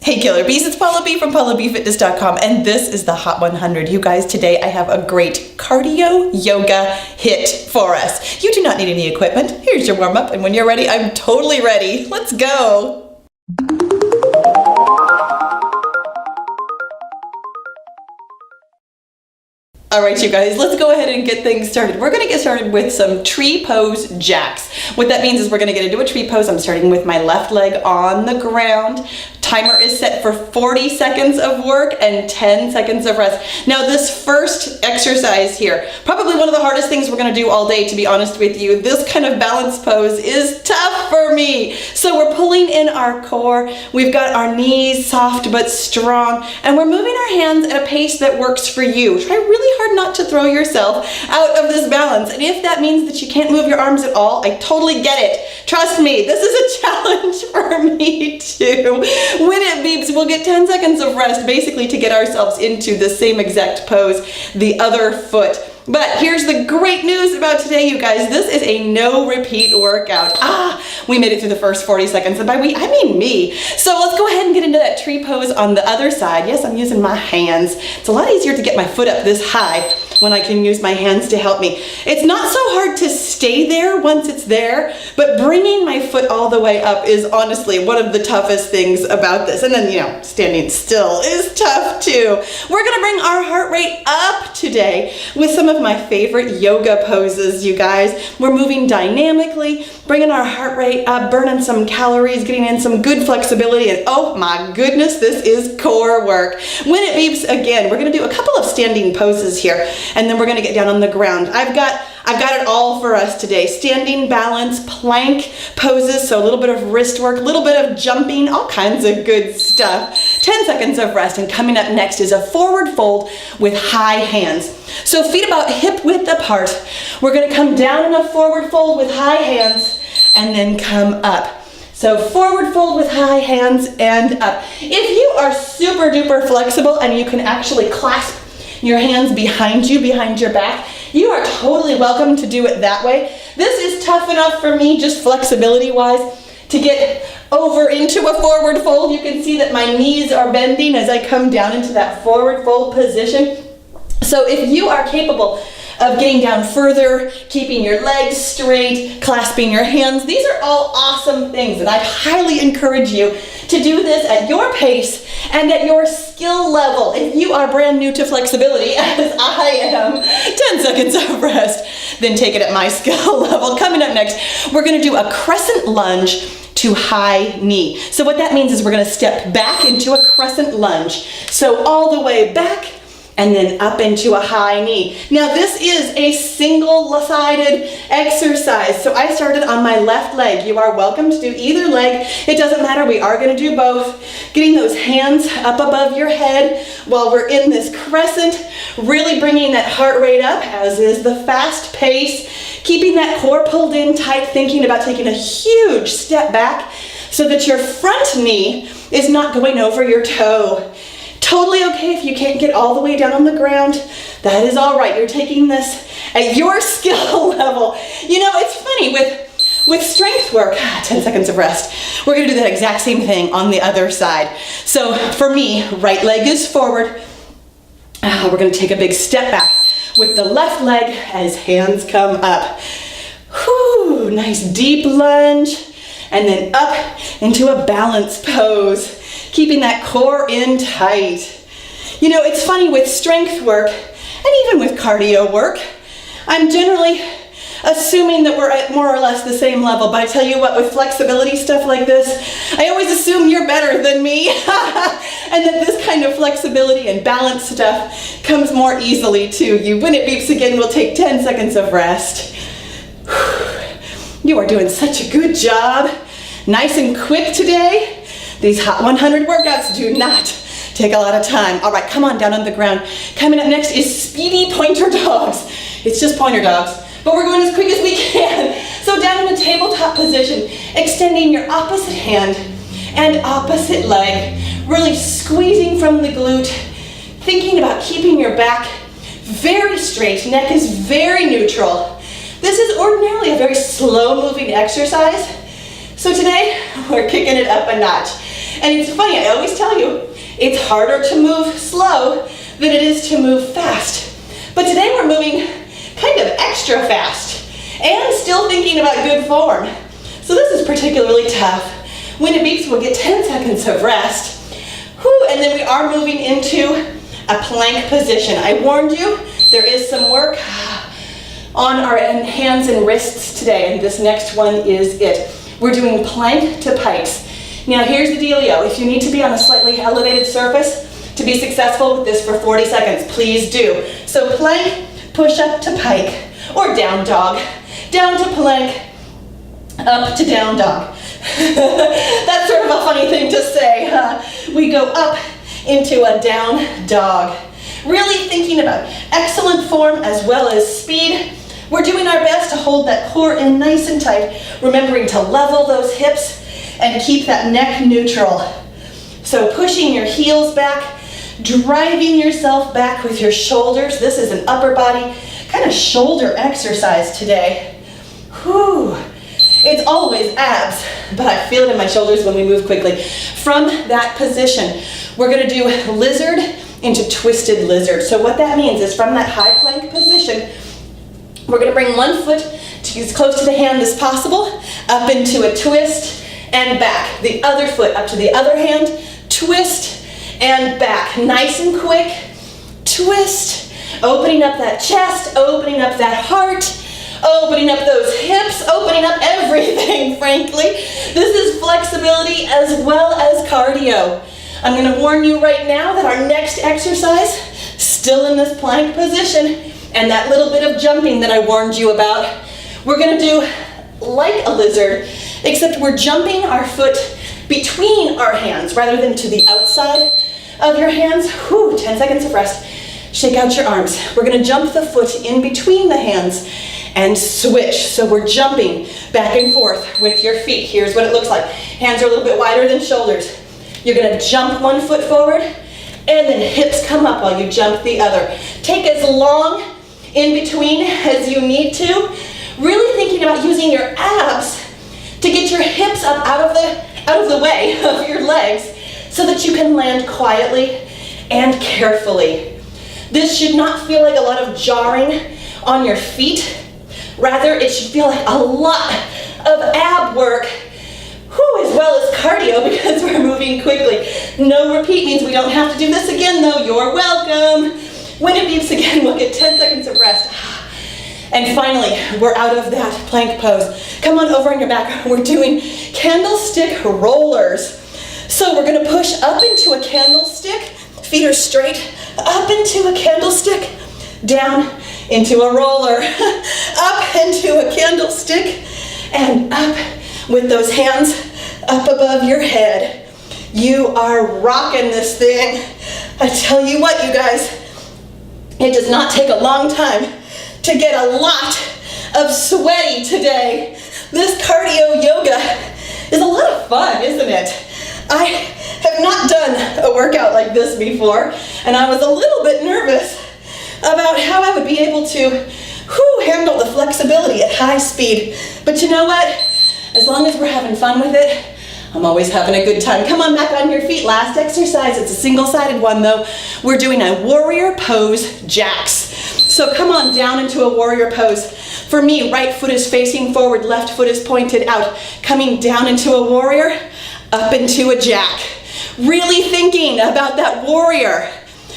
Hey Killer Bees, it's Paula B from PaulaBFitness.com, and this is the Hot 100. You guys, today I have a great cardio yoga HIIT for us. You do not need any equipment. Here's your warm-up, and when you're ready, I'm totally ready. Let's go. All right, you guys, let's go ahead and get things started. We're gonna get started with some tree pose jacks. What that means is we're gonna get into a tree pose. I'm starting with my left leg on the ground. Timer is set for 40 seconds of work and 10 seconds of rest. Now this first exercise here, probably one of the hardest things we're gonna do all day, to be honest with you. This kind of balance pose is tough for me. So we're pulling in our core. We've got our knees soft but strong, and we're moving our hands at a pace that works for you. Try really hard not to throw yourself out of this balance. And if that means that you can't move your arms at all, I totally get it. Trust me, this is a challenge for me too. When it beeps, we'll get 10 seconds of rest, basically to get ourselves into the same exact pose, the other foot. But here's the great news about today, you guys. This is a no repeat workout. We made it through the first 40 seconds, and by we, I mean me. So let's go ahead and get into that tree pose on the other side. Yes, I'm using my hands. It's a lot easier to get my foot up this high when I can use my hands to help me. It's not so hard to stay there once it's there, but bringing my foot all the way up is honestly one of the toughest things about this. And then, you know, standing still is tough too. We're gonna bring our heart rate up today with some of my favorite yoga poses, you guys. We're moving dynamically, bringing our heart rate up, burning some calories, getting in some good flexibility, and oh my goodness, this is core work. When it beeps again, we're gonna do a couple of standing poses here, and then we're gonna get down on the ground. I've got it all for us today. Standing balance, plank poses, so a little bit of wrist work, a little bit of jumping, all kinds of good stuff. 10 seconds of rest, and coming up next is a forward fold with high hands. So feet about hip width apart. We're gonna come down in a forward fold with high hands, and then come up. So forward fold with high hands and up. If you are super duper flexible and you can actually clasp your hands behind you, behind your back, you are totally welcome to do it that way. This is tough enough for me, just flexibility wise, to get over into a forward fold. You can see that my knees are bending as I come down into that forward fold position. So if you are capable of getting down further, keeping your legs straight, clasping your hands, these are all awesome things, and I highly encourage you to do this at your pace and at your skill level. If you are brand new to flexibility, as I am, 10 seconds of rest, then take it at my skill level. Coming up next, we're gonna do a crescent lunge to high knee. So what that means is we're gonna step back into a crescent lunge. So all the way back, and then up into a high knee. Now this is a single-sided exercise. So I started on my left leg. You are welcome to do either leg. It doesn't matter, we are gonna do both. Getting those hands up above your head while we're in this crescent, really bringing that heart rate up, as is the fast pace, keeping that core pulled in tight, thinking about taking a huge step back so that your front knee is not going over your toe. Totally okay if you can't get all the way down on the ground. That is all right. You're taking this at your skill level. You know, it's funny with strength work, 10 seconds of rest. We're gonna do that exact same thing on the other side. So for me, right leg is forward. We're gonna take a big step back with the left leg as hands come up. Whew, nice deep lunge, and then up into a balance pose, keeping that core in tight. You know, it's funny with strength work, and even with cardio work, I'm generally assuming that we're at more or less the same level, but I tell you what, with flexibility stuff like this, I always assume you're better than me, and that this kind of flexibility and balance stuff comes more easily to you. When it beeps again, we'll take 10 seconds of rest. You are doing such a good job. Nice and quick today. These Hot 100 workouts do not take a lot of time. All right, come on down on the ground. Coming up next is speedy pointer dogs. It's just pointer dogs, but we're going as quick as we can. So down in a tabletop position, extending your opposite hand and opposite leg, really squeezing from the glute, thinking about keeping your back very straight, neck is very neutral. This is ordinarily a very slow moving exercise. So today, we're kicking it up a notch. And it's funny, I always tell you, it's harder to move slow than it is to move fast. But today we're moving kind of extra fast and still thinking about good form. So this is particularly tough. When it beeps, we'll get 10 seconds of rest. Whew, and then we are moving into a plank position. I warned you, there is some work on our hands and wrists today, and this next one is it. We're doing plank to pikes. Now here's the dealio. If you need to be on a slightly elevated surface to be successful with this for 40 seconds, please do. So plank, push up to pike, or down dog. Down to plank, up to down dog. That's sort of a funny thing to say, huh? We go up into a down dog. Really thinking about excellent form as well as speed. We're doing our best to hold that core in nice and tight, remembering to level those hips and keep that neck neutral. So pushing your heels back, driving yourself back with your shoulders. This is an upper body kind of shoulder exercise today. Whew. It's always abs, but I feel it in my shoulders when we move quickly. From that position, we're gonna do lizard into twisted lizard. So what that means is from that high plank position, we're gonna bring one foot to as close to the hand as possible, up into a twist and back. The other foot up to the other hand, twist and back. Nice and quick, twist, opening up that chest, opening up that heart, opening up those hips, opening up everything, frankly. This is flexibility as well as cardio. I'm gonna warn you right now that our next exercise, still in this plank position, and that little bit of jumping that I warned you about, we're gonna do like a lizard, except we're jumping our foot between our hands rather than to the outside of your hands. Whew, 10 seconds of rest. Shake out your arms. We're gonna jump the foot in between the hands and switch. So we're jumping back and forth with your feet. Here's what it looks like. Hands are a little bit wider than shoulders. You're gonna jump one foot forward and then hips come up while you jump the other. Take as long in between as you need to. Really thinking about using your abs to get your hips up out of the way of your legs so that you can land quietly and carefully. This should not feel like a lot of jarring on your feet. Rather, it should feel like a lot of ab work, as well as cardio, because we're moving quickly. No repeat means we don't have to do this again, though. You're welcome. When it beeps again, we'll get 10 seconds of rest. And finally, we're out of that plank pose. Come on over on your back. We're doing candlestick rollers. So we're gonna push up into a candlestick, feet are straight, up into a candlestick, down into a roller, up into a candlestick, and up with those hands up above your head. You are rocking this thing. I tell you what, you guys, it does not take a long time to get a lot of sweaty today. This cardio yoga is a lot of fun, isn't it? I have not done a workout like this before, and I was a little bit nervous about how I would be able to handle the flexibility at high speed. But you know what? As long as we're having fun with it, I'm always having a good time. Come on back on your feet. Last exercise. It's a single-sided one, though. We're doing a warrior pose jacks. So come on down into a warrior pose. For me, right foot is facing forward, left foot is pointed out. Coming down into a warrior, up into a jack. Really thinking about that warrior.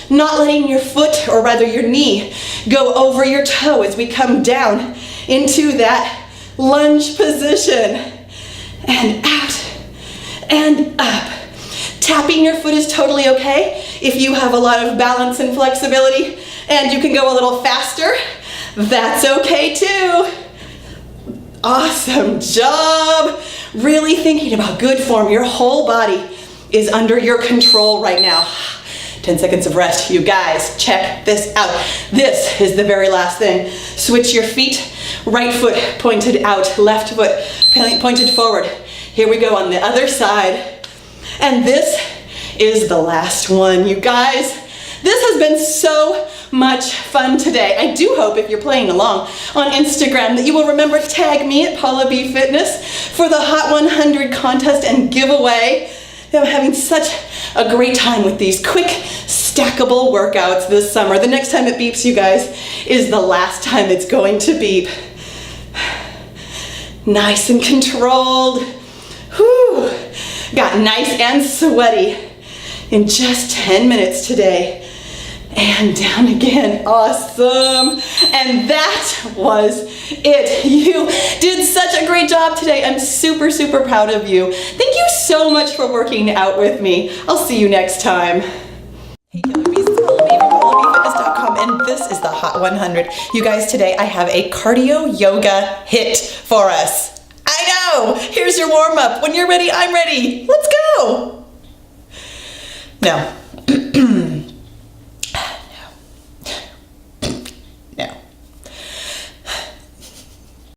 Not letting your foot, or rather your knee, go over your toe as we come down into that lunge position. And out and up. Tapping your foot is totally okay if you have a lot of balance and flexibility and you can go a little faster. That's okay too. Awesome job. Really thinking about good form. Your whole body is under your control right now. 10 seconds of rest. You guys, check this out. This is the very last thing. Switch your feet. Right foot pointed out, left foot pointed forward. Here we go on the other side. And this is the last one, you guys. This has been so much fun today. I do hope if you're playing along on Instagram that you will remember to tag me at Paula B Fitness for the Hot 100 contest and giveaway. I'm having such a great time with these quick, stackable workouts this summer. The next time it beeps, you guys, is the last time it's going to beep. Nice and controlled. Whew. Got nice and sweaty in just 10 minutes today. And down again. Awesome. And that was it. You did such a great job today. I'm super, super proud of you. Thank you so much for working out with me. I'll see you next time. Hey Killer Bees, it's Paula B from PaulaBFitness.com, and this is the Hot 100. You guys, today I have a cardio yoga HIIT for us. I know. Here's your warm up. When you're ready, I'm ready. Let's go. Now,